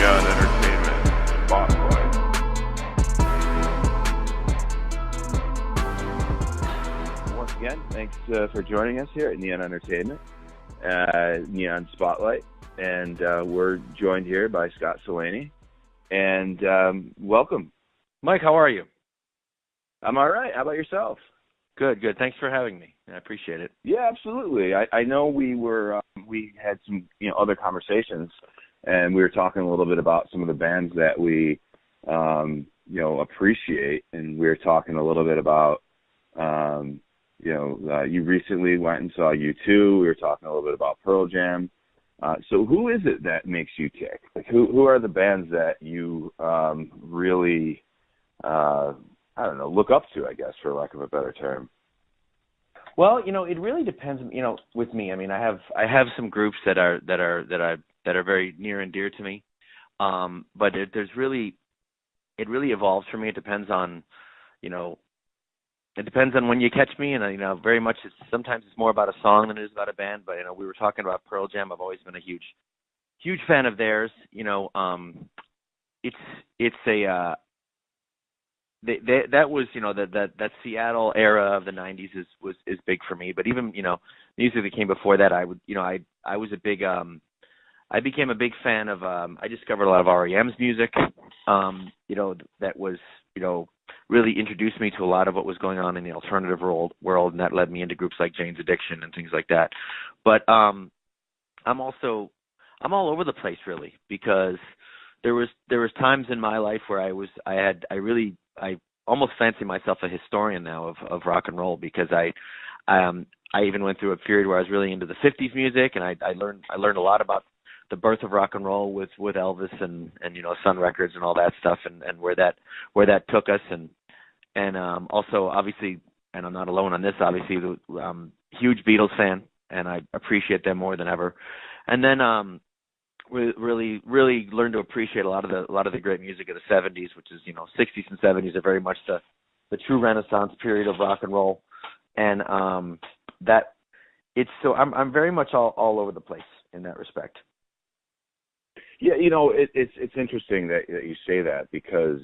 Neon Entertainment Spotlight. Once again, thanks for joining us here at Neon Entertainment, Neon Spotlight. And we're joined here by ScottCelani. And welcome. Mike, how are you? I'm all right. How about yourself? Good. Thanks for having me. I appreciate it. Yeah, absolutely. I know we had some other conversations, and we were talking a little bit about some of the bands that we appreciate, and we were talking a little bit about you recently went and saw U2. We were talking a little bit about Pearl Jam. So who is it that makes you tick? Like who are the bands that you really look up to, I guess, for lack of a better term? Well, it really depends. With me, I mean, I have some groups that are very near and dear to me. But it really evolves for me. It depends on, when you catch me, and very much. Sometimes it's more about a song than it is about a band. But we were talking about Pearl Jam. I've always been a huge fan of theirs. It's a that was that Seattle era of the '90s is big for me. But even music that came before that, I became a big fan of. I discovered a lot of REM's music. That was really introduced me to a lot of what was going on in the alternative world, and that led me into groups like Jane's Addiction and things like that. But I'm all over the place really, because there was times in my life where I almost fancy myself a historian now of rock and roll, because I even went through a period where I was really into the 50s music, and I learned a lot about the birth of rock and roll with Elvis and Sun Records and all that stuff, and where that took us, and also obviously, and I'm not alone on this, obviously, huge Beatles fan, and I appreciate them more than ever. And then we really learned to appreciate a lot of the great music of the 70s, which is 60s and 70s are very much the true Renaissance period of rock and roll, and I'm very much all over the place in that respect. Yeah, it's interesting that you say that, because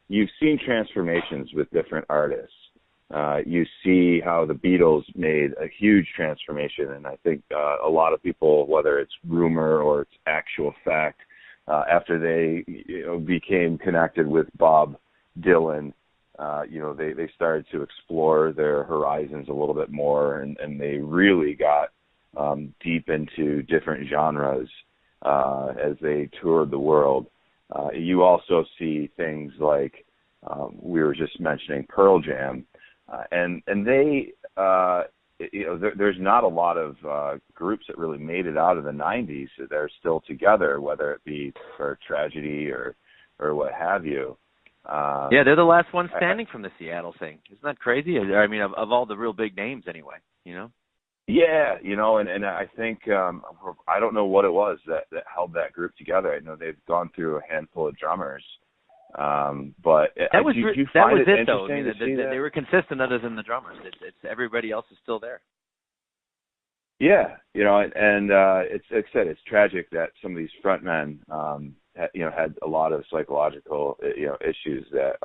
you've seen transformations with different artists. You see how the Beatles made a huge transformation, and I think a lot of people, whether it's rumor or it's actual fact, after they became connected with Bob Dylan, they started to explore their horizons a little bit more, and they really got deep into different genres as they toured the world. You also see things like we were just mentioning Pearl Jam. And they, there's not a lot of groups that really made it out of the 90s that are still together, whether it be for tragedy or what have you. Yeah, they're the last one standing from the Seattle thing. Isn't that crazy? I mean, of all the real big names anyway, Yeah, and I think, I don't know what it was that held that group together. I know they've gone through a handful of drummers. But that was it though. I mean, they were consistent other than the drummers. It's everybody else is still there. Yeah, and it's like I said, it's tragic that some of these frontmen had a lot of psychological issues that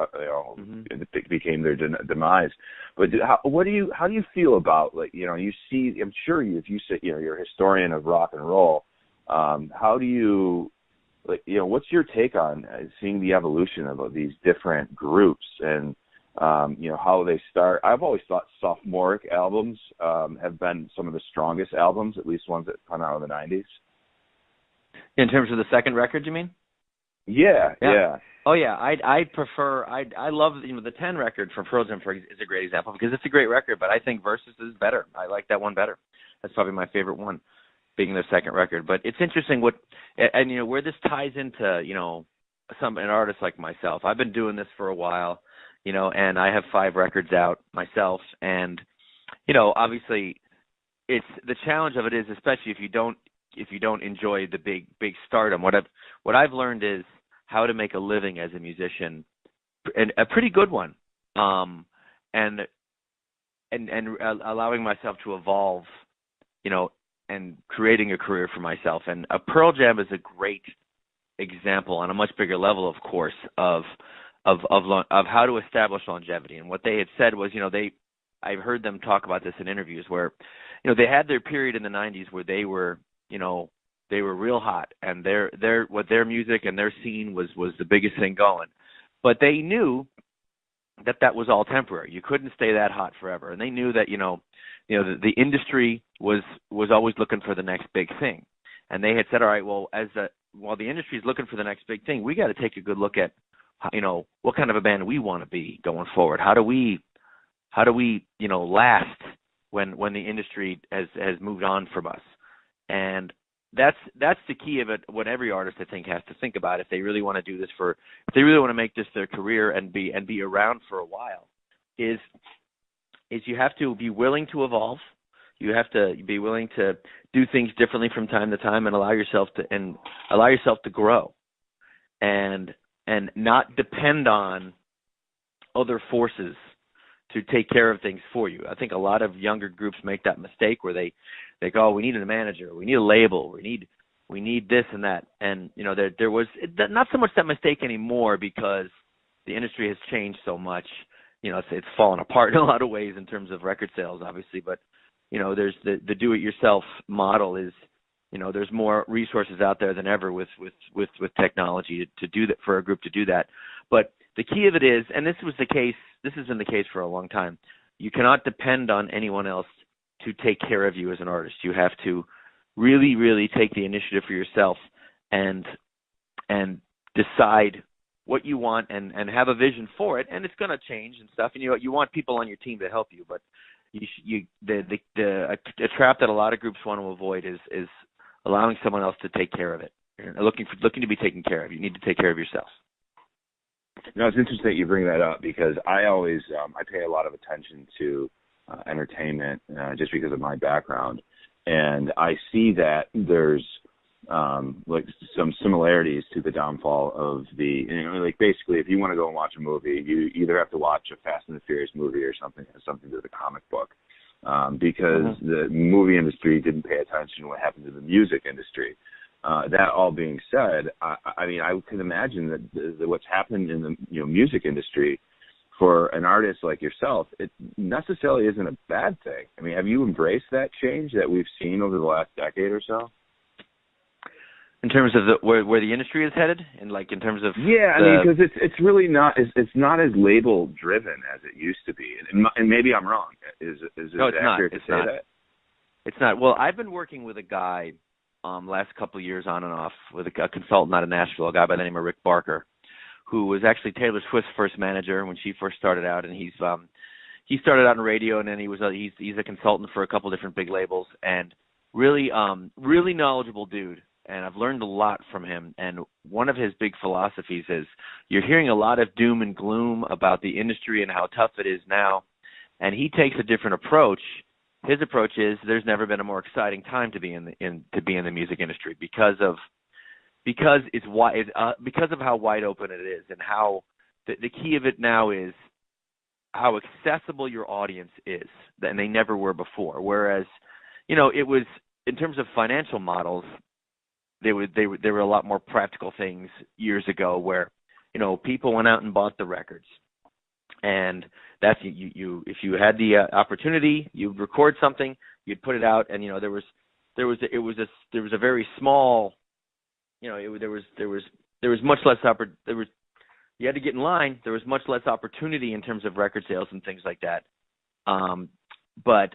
became their demise. But how do you feel about, like, you see, I'm sure if you say you're a historian of rock and roll, how do you, what's your take on seeing the evolution of these different groups and, how they start? I've always thought sophomoric albums have been some of the strongest albums, at least ones that come out in the 90s. In terms of the second record, you mean? Yeah. Oh, yeah. I prefer, I love, the 10 record from Pearl Jam is a great example, because it's a great record, but I think Versus is better. I like that one better. That's probably my favorite one, being their second record. But it's interesting where this ties into, an artist like myself. I've been doing this for a while, and I have 5 records out myself. And, obviously it's the challenge of it is, especially if you don't enjoy the big stardom, what I've learned is how to make a living as a musician, and a pretty good one. And allowing myself to evolve, and creating a career for myself. And Pearl Jam is a great example on a much bigger level, of course, of how to establish longevity. And what they had said was, I've heard them talk about this in interviews where, they had their period in the 90s where they were, they were real hot, and their music and their scene was the biggest thing going. But they knew that was all temporary. You couldn't stay that hot forever. And they knew that, the industry was always looking for the next big thing. And they had said, all right, well, while the industry is looking for the next big thing, we got to take a good look at, what kind of a band we want to be going forward. How do we last when the industry has moved on from us? And that's the key of it. What every artist, I think, has to think about if they really want to do this if they really want to make this their career and be around for a while, is you have to be willing to evolve. You have to be willing to do things differently from time to time and allow yourself to grow, and not depend on other forces to take care of things for you. I think a lot of younger groups make that mistake where they go, oh, we need a manager, we need a label, we need this and that. And there was not so much that mistake anymore because the industry has changed so much. It's fallen apart in a lot of ways in terms of record sales, obviously, but there's the do-it-yourself model is, there's more resources out there than ever with technology to do that, for a group to do that. But the key of it is, and this has been the case for a long time, you cannot depend on anyone else to take care of you as an artist. You have to really, really take the initiative for yourself and decide what you want and have a vision for it. And it's going to change and stuff. And you want people on your team to help you, but a trap that a lot of groups want to avoid is allowing someone else to take care of it. Looking to be taken care of. You need to take care of yourself. It's interesting that you bring that up because I always I pay a lot of attention to entertainment just because of my background, and I see that there's like some similarities to the downfall of basically if you want to go and watch a movie, you either have to watch a Fast and the Furious movie or something that has something to do with a comic book because the movie industry didn't pay attention to what happened to the music industry. That all being said, I can imagine that what's happened in the music industry for an artist like yourself, it necessarily isn't a bad thing. I mean, have you embraced that change that we've seen over the last decade or so? In terms of where the industry is headed, and in terms of because it's really not it's not as label driven as it used to be, and maybe I'm wrong. Is it accurate to say that? It's not. Well, I've been working with a guy last couple of years on and off with a consultant out of Nashville, a guy by the name of Rick Barker, who was actually Taylor Swift's first manager when she first started out, and he started out in radio, and then he's a consultant for a couple different big labels, and really knowledgeable dude. And I've learned a lot from him. And one of his big philosophies is you're hearing a lot of doom and gloom about the industry and how tough it is now. And he takes a different approach. His approach is there's never been a more exciting time to be in the music industry because of how wide open it is, and how the key of it now is how accessible your audience is, and they never were before. Whereas, it was in terms of financial models. There were a lot more practical things years ago where, people went out and bought the records, and that's you if you had the opportunity, you'd record something, you'd put it out, and there was a very small, there was much less you had to get in line. There was much less opportunity in terms of record sales and things like that, but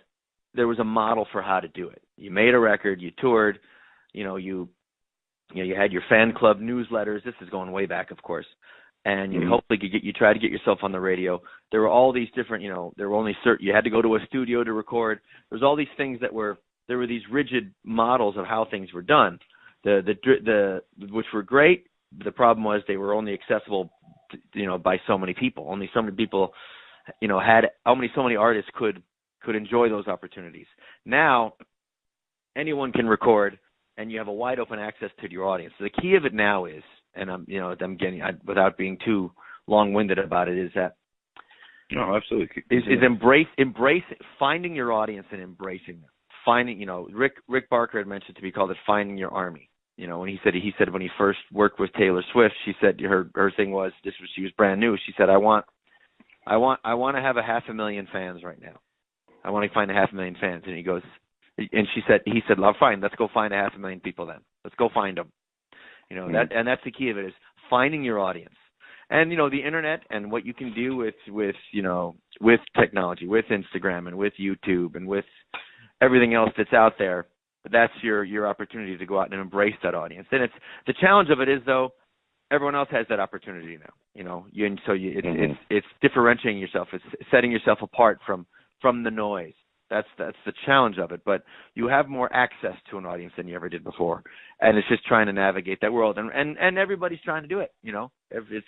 there was a model for how to do it. You made a record, you toured, you had your fan club newsletters. This is going way back, of course. And you hopefully you try to get yourself on the radio. There were all these different, there were only certain, you had to go to a studio to record. There was all these things there were these rigid models of how things were done, which were great. The problem was they were only accessible, by so many people. Only so many people, so many artists could enjoy those opportunities. Now, anyone can record, and you have a wide open access to your audience. So the key of it now is, and without being too long-winded about it, is that absolutely is embrace finding your audience and embracing them. Finding, Rick Barker had mentioned to me, called it finding your army. When he said when he first worked with Taylor Swift, she said her thing was she was brand new. She said, I want to have 500,000 fans right now. I want to find 500,000 fans. And he said, well, fine, let's go find 500,000 people then. Let's go find them. That's the key of it, is finding your audience. And the internet and what you can do with technology, with Instagram and with YouTube and with everything else that's out there. That's your opportunity to go out and embrace that audience. And the challenge of it is, though, everyone else has that opportunity now. It's differentiating yourself. It's setting yourself apart from the noise. That's the challenge of it. But you have more access to an audience than you ever did before, and it's just trying to navigate that world. And everybody's trying to do it. It's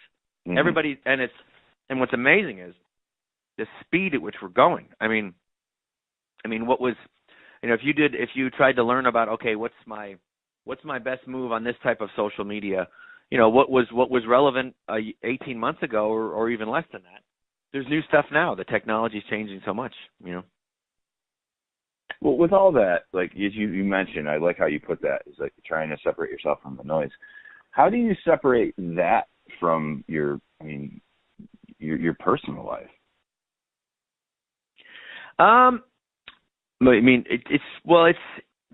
everybody. And what's amazing is the speed at which we're going. I mean, what was, if you tried to learn about, okay, what's my best move on this type of social media, what was relevant 18 months ago or even less than that. There's new stuff now. The technology's changing so much, Well, with all that, like you mentioned, I like how you put that, is like trying to separate yourself from the noise. How do you separate that from your personal life?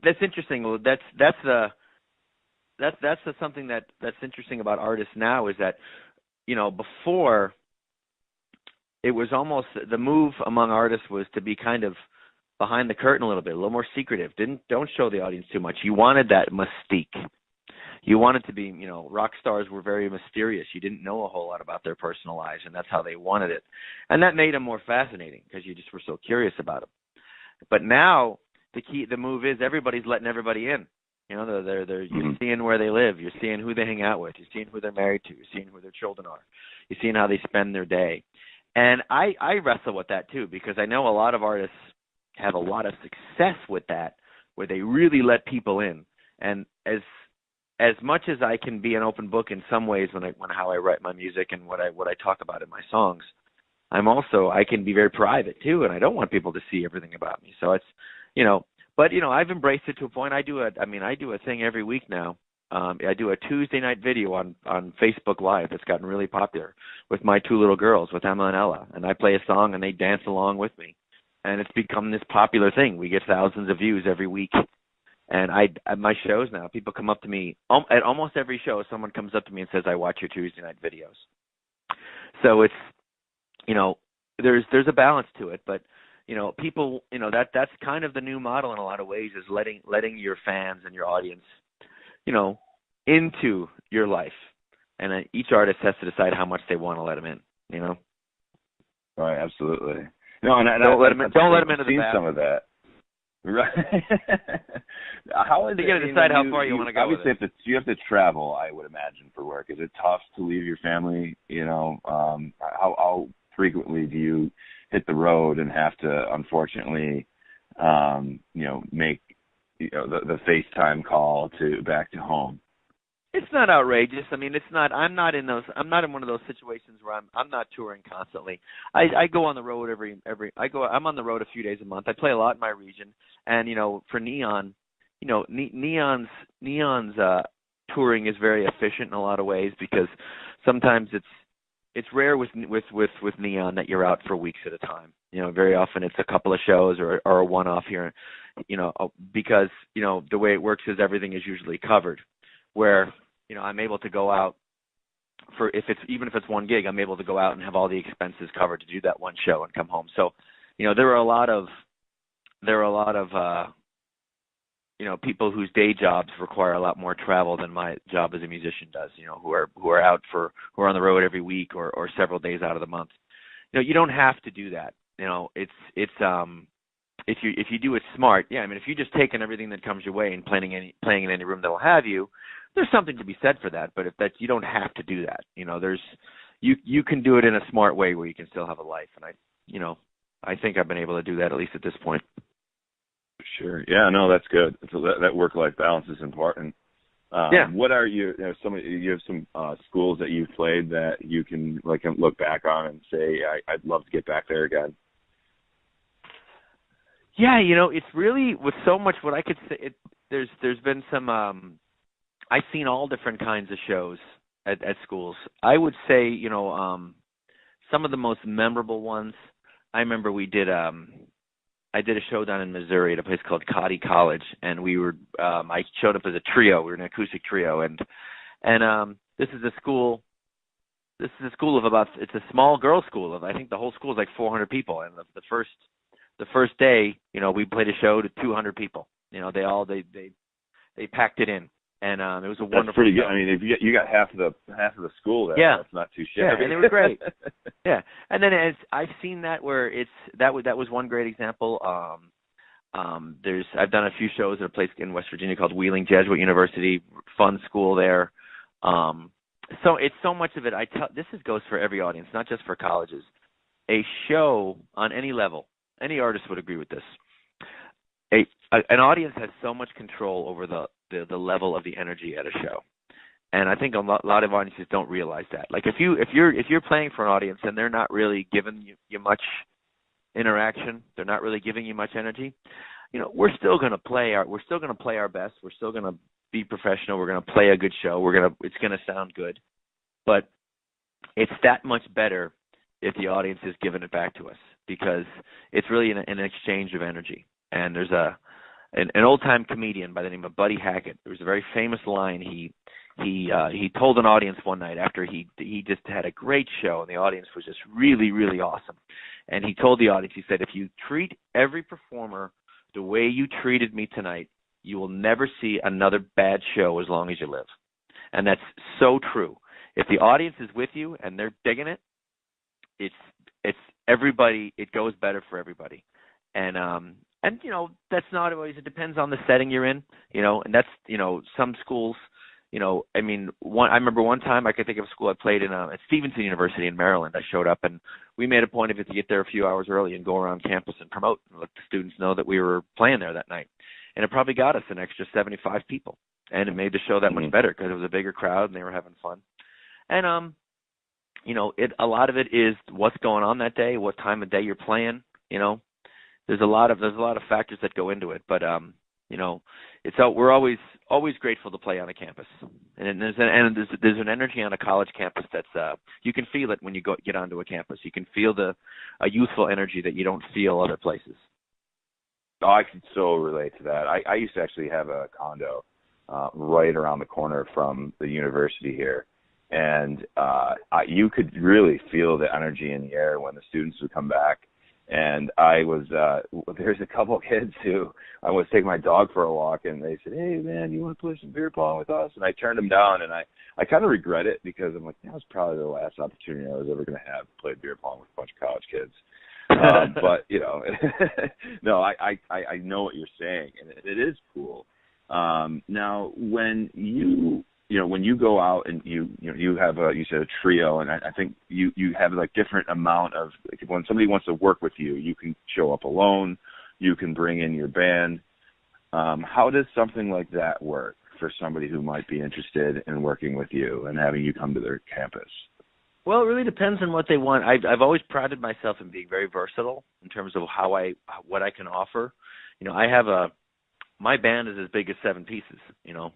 That's interesting. Well, that's something that's interesting about artists now, is that, before, it was almost, the move among artists was to be kind of behind the curtain a little more secretive. Don't show the audience too much. You wanted that mystique. You wanted to be, rock stars were very mysterious. You didn't know a whole lot about their personal lives, and that's how they wanted it. And that made them more fascinating because you just were so curious about them. But now the move is everybody's letting everybody in. You're seeing where they live. You're seeing who they hang out with. You're seeing who they're married to. You're seeing who their children are. You're seeing how they spend their day. And I wrestle with that too, because I know a lot of artists have a lot of success with that, where they really let people in. And as much as I can be an open book in some ways when how I write my music and what I talk about in my songs, I can be very private too, and I don't want people to see everything about me. So it's, but I've embraced it to a point. I do a thing every week now. I do a Tuesday night video on Facebook Live that's gotten really popular with my two little girls, with Emma and Ella, and I play a song and they dance along with me, and it's become this popular thing. We get thousands of views every week, and at my shows now, people come up to me at almost every show. Someone comes up to me and says, "I watch your Tuesday night videos." So it's, there's a balance to it, but people, that's kind of the new model in a lot of ways, is letting your fans and your audience, into your life, and each artist has to decide how much they want to let them in. Right, absolutely. No, and don't let them into the bathroom. Some of that. Right. How is you got to decide how far you want to go. Obviously, you have to travel, I would imagine, for work. Is it tough to leave your family? How frequently do you hit the road and have to, unfortunately, make the FaceTime call back to home? It's not outrageous. I mean, it's not. I'm not in one of those situations where I'm not touring constantly. I go on the road I'm on the road a few days a month. I play a lot in my region, and for Neon, Neon's touring is very efficient in a lot of ways, because sometimes it's rare with Neon that you're out for weeks at a time. Very often it's a couple of shows or a one-off here, because the way it works is everything is usually covered. Where I'm able to go out for, even if it's one gig, I'm able to go out and have all the expenses covered to do that one show and come home. So, there are a lot of people whose day jobs require a lot more travel than my job as a musician does. Who are on the road every week or several days out of the month. You don't have to do that. If you do it smart, if you just take in everything that comes your way and playing in any room that will have you, there's something to be said for that. But you don't have to do that. You can do it in a smart way where you can still have a life. And I think I've been able to do that, at least at this point. Sure. Yeah. No, that's good. That work-life balance is important. What are you have some schools that you've played that you can look back on and say, I'd love to get back there again? Yeah, it's really, with so much, what I could say, there's been some I've seen all different kinds of shows at schools. I would say, some of the most memorable ones. I remember I did a show down in Missouri at a place called Cotty College, and we were I showed up as a trio. We were an acoustic trio, and this is a school. This is a school of it's a small girls' school of, I think the whole school is like 400 people, and the first day, we played a show to 200 people. They packed it in, and it was a wonderful. That's pretty good. show. I mean, if you got half of the school there, yeah, that's not too shabby. Yeah, and it was great. Yeah, and then I've seen that where that was one great example. I've done a few shows at a place in West Virginia called Wheeling Jesuit University, fun school there. So it's so much of it. This goes for every audience, not just for colleges. A show on any level, any artist would agree with this. An audience has so much control over the level of the energy at a show, and I think a lot of audiences don't realize that. Like if you're playing for an audience and they're not really giving you much interaction, they're not really giving you much energy, we're still going to play our best. We're still going to be professional. We're going to play a good show. It's going to sound good, but it's that much better if the audience is giving it back to us, because it's really an exchange of energy. And there's an old-time comedian by the name of Buddy Hackett. There was a very famous line he told an audience one night after he just had a great show and the audience was just really, really awesome. And he told the audience, he said, if you treat every performer the way you treated me tonight, you will never see another bad show as long as you live. And that's so true. If the audience is with you and they're digging it, it's everybody. It goes better for everybody. And that's not always. It depends on the setting you're in. And that's some schools. I remember one time I could think of a school I played in at Stevenson University in Maryland. I showed up and we made a point of it to get there a few hours early and go around campus and promote and let the students know that we were playing there that night. And it probably got us an extra 75 people, and it made the show that much better because it was a bigger crowd and they were having fun. And a lot of it is what's going on that day, what time of day you're playing. There's a lot of factors that go into it, but we're always grateful to play on a campus, and there's an energy on a college campus that's you can feel it when you get onto a campus. You can feel a youthful energy that you don't feel other places. Oh, I can so relate to that. I used to actually have a condo right around the corner from the university here, and you could really feel the energy in the air when the students would come back. And there's a couple of kids who I was taking my dog for a walk, and they said, "Hey, man, you want to play some beer pong with us?" And I turned them down, and I kind of regret it because I'm like, that was probably the last opportunity I was ever going to have to play beer pong with a bunch of college kids. But no, I know what you're saying, and it is cool. Now, when you go out and you have you said a trio, and I think you have like different amount of, like, when somebody wants to work with you, you can show up alone, you can bring in your band. How does something like that work for somebody who might be interested in working with you and having you come to their campus? Well, it really depends on what they want. I've always prided myself in being very versatile in terms of what I can offer. My band is as big as 7 pieces. I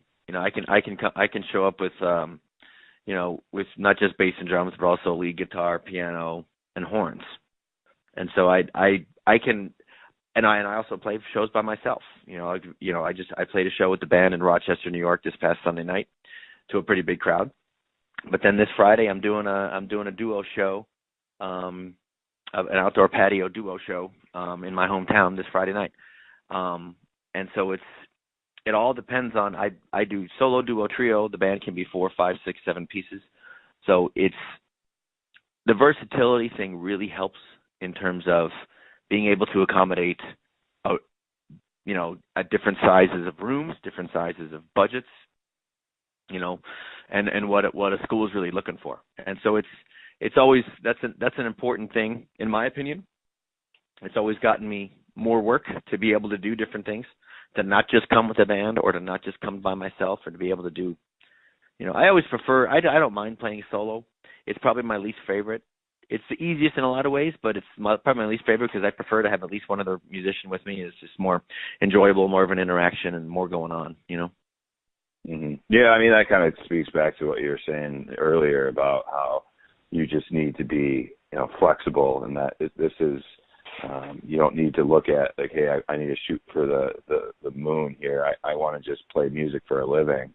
can show up with with not just bass and drums, but also lead guitar, piano, and horns. And so I can, and I also play shows by myself. I played a show with the band in Rochester, New York this past Sunday night to a pretty big crowd. But then this Friday I'm doing a duo show, an outdoor patio duo show in my hometown this Friday night. And so it all depends on, I do solo, duo, trio. The band can be 4, 5, 6, 7 pieces. So it's, the versatility thing really helps in terms of being able to accommodate, different sizes of rooms, different sizes of budgets, and what a school is really looking for. And so it's always, that's an important thing, in my opinion. It's always gotten me more work to be able to do different things, to not just come with a band or to not just come by myself, or to be able to do, I always prefer, I don't mind playing solo. It's probably my least favorite. It's the easiest in a lot of ways, but it's probably my least favorite because I prefer to have at least one other musician with me. It's just more enjoyable, more of an interaction, and more going on, Yeah, I mean, that kind of speaks back to what you were saying earlier about how you just need to be, flexible, and that this is, you don't need to look at like, hey, I need to shoot for the moon here. I want to just play music for a living.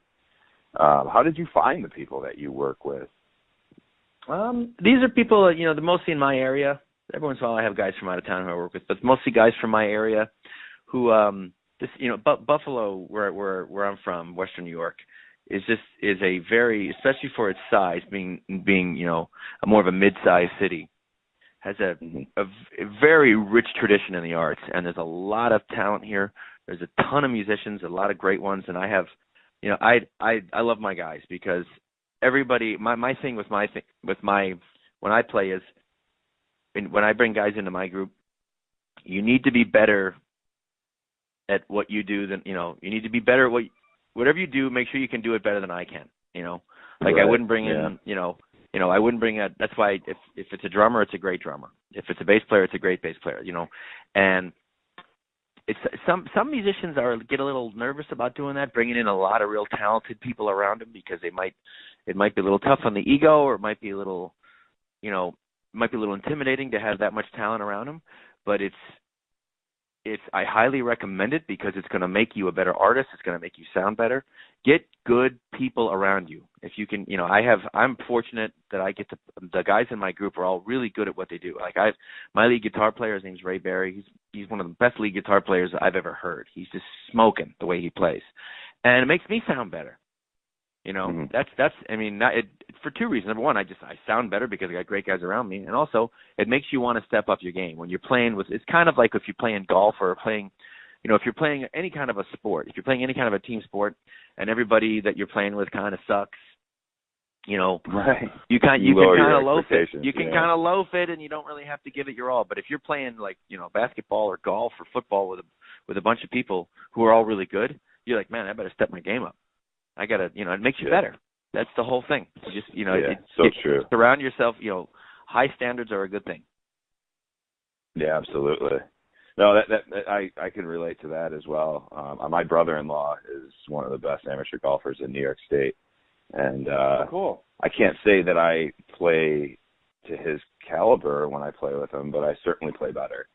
How did you find the people that you work with? These are people, they're mostly in my area. Every once in a while I have guys from out of town who I work with, but mostly guys from my area who, Buffalo, where I'm from, Western New York, is a very, especially for its size, being a more of a mid-sized city, has a very rich tradition in the arts, and there's a lot of talent here. There's a ton of musicians, a lot of great ones, and I have, I love my guys because everybody. My thing with when I play is, when I bring guys into my group, you need to be better at what you do than, you need to be better at whatever you do, make sure you can do it better than I can, Like right. I wouldn't bring in, I wouldn't bring that's why if it's a drummer, it's a great drummer. If it's a bass player, it's a great bass player, And it's some musicians get a little nervous about doing that, bringing in a lot of real talented people around them, because it might be a little tough on the ego, or it might be a little, intimidating to have that much talent around them. But I highly recommend it because it's going to make you a better artist. It's going to make you sound better. Get good people around you. If you can, I'm fortunate that I get the guys in my group are all really good at what they do. Like my lead guitar player, his name's Ray Barry. He's one of the best lead guitar players I've ever heard. He's just smoking the way he plays, and it makes me sound better. That's for two reasons. Number one, I sound better because I got great guys around me, and also it makes you want to step up your game when you're playing with. It's kind of like if you're playing golf or playing, if you're playing any kind of a sport, if you're playing any kind of a team sport, and everybody that you're playing with kind of sucks, right? You can kind of loaf it. You can yeah. kind of loaf it, and you don't really have to give it your all. But if you're playing like basketball or golf or football with a bunch of people who are all really good, you're like, man, I better step my game up. I gotta, it makes you better. That's the whole thing. You just, true. Surround yourself. High standards are a good thing. Yeah, absolutely. No, that I can relate to that as well. My brother-in-law is one of the best amateur golfers in New York State, and cool. I can't say that I play to his caliber when I play with him, but I certainly play better.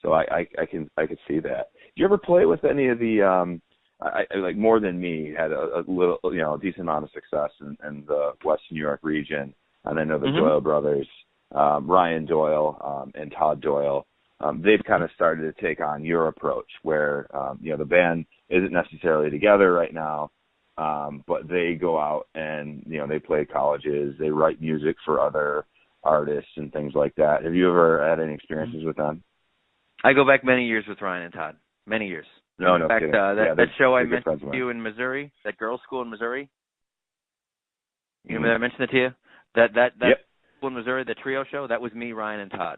So I can see that. Do you ever play with any of the I like more than me, had a little, a decent amount of success in the Western New York region. And I know the Doyle brothers, Ryan Doyle and Todd Doyle, they've kind of started to take on your approach where, the band isn't necessarily together right now, but they go out and, they play colleges, they write music for other artists and things like that. Have you ever had any experiences with them? I go back many years with Ryan and Todd, many years. No fact, kidding. That show I mentioned to you in Missouri, that girls' school in Missouri. You remember that I mentioned it to you? That school in Missouri, the trio show, that was me, Ryan, and Todd.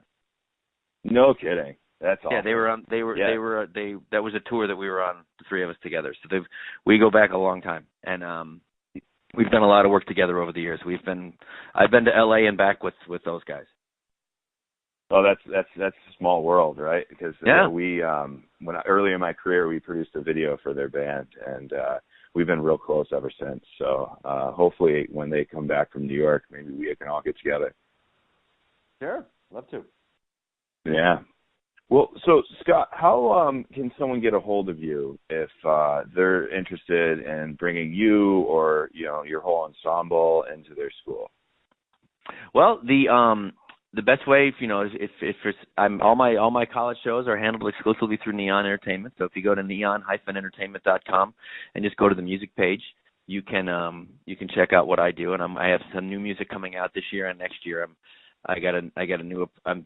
No kidding. That's awesome. Yeah, they were on. That was a tour that we were on, the three of us together. So we go back a long time, and we've done a lot of work together over the years. I've been to L.A. and back with those guys. Well, that's a small world, right? Because we early in my career we produced a video for their band, and we've been real close ever since. So hopefully when they come back from New York, maybe we can all get together. Sure, love to. Yeah. Well, so Scott, how can someone get a hold of you if they're interested in bringing you or your whole ensemble into their school? Well, the best way, is if it's all my college shows are handled exclusively through Neon Entertainment. So if you go to neon-entertainment.com and just go to the music page, you can check out what I do. And I have some new music coming out this year and next year. I'm going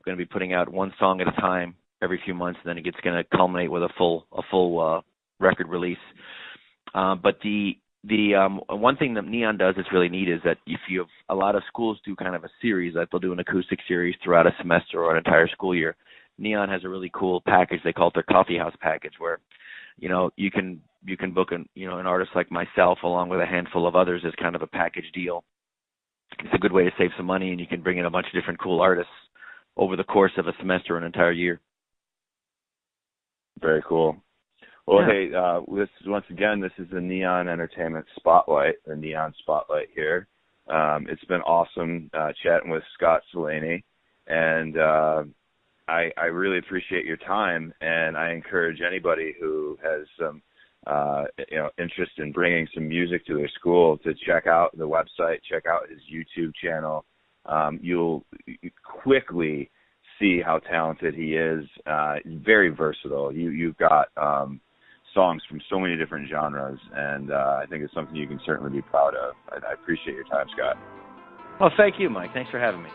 to be putting out one song at a time every few months, and then it's going to culminate with a full record release. But the one thing that Neon does that's really neat is that if you have a lot of schools do kind of a series, like they'll do an acoustic series throughout a semester or an entire school year. Neon has a really cool package. They call it their coffee house package, where you can book an artist like myself along with a handful of others as kind of a package deal. It's a good way to save some money, and you can bring in a bunch of different cool artists over the course of a semester or an entire year. Very cool. Well, hey, this is the Neon Entertainment Spotlight, the Neon Spotlight here. It's been awesome chatting with ScottCelani, and I really appreciate your time, and I encourage anybody who has some interest in bringing some music to their school to check out the website, check out his YouTube channel. You'll quickly see how talented he is. He's very versatile. You've got songs from so many different genres, and I think it's something you can certainly be proud of. I appreciate your time, Scott. Well, thank you, Mike. Thanks for having me.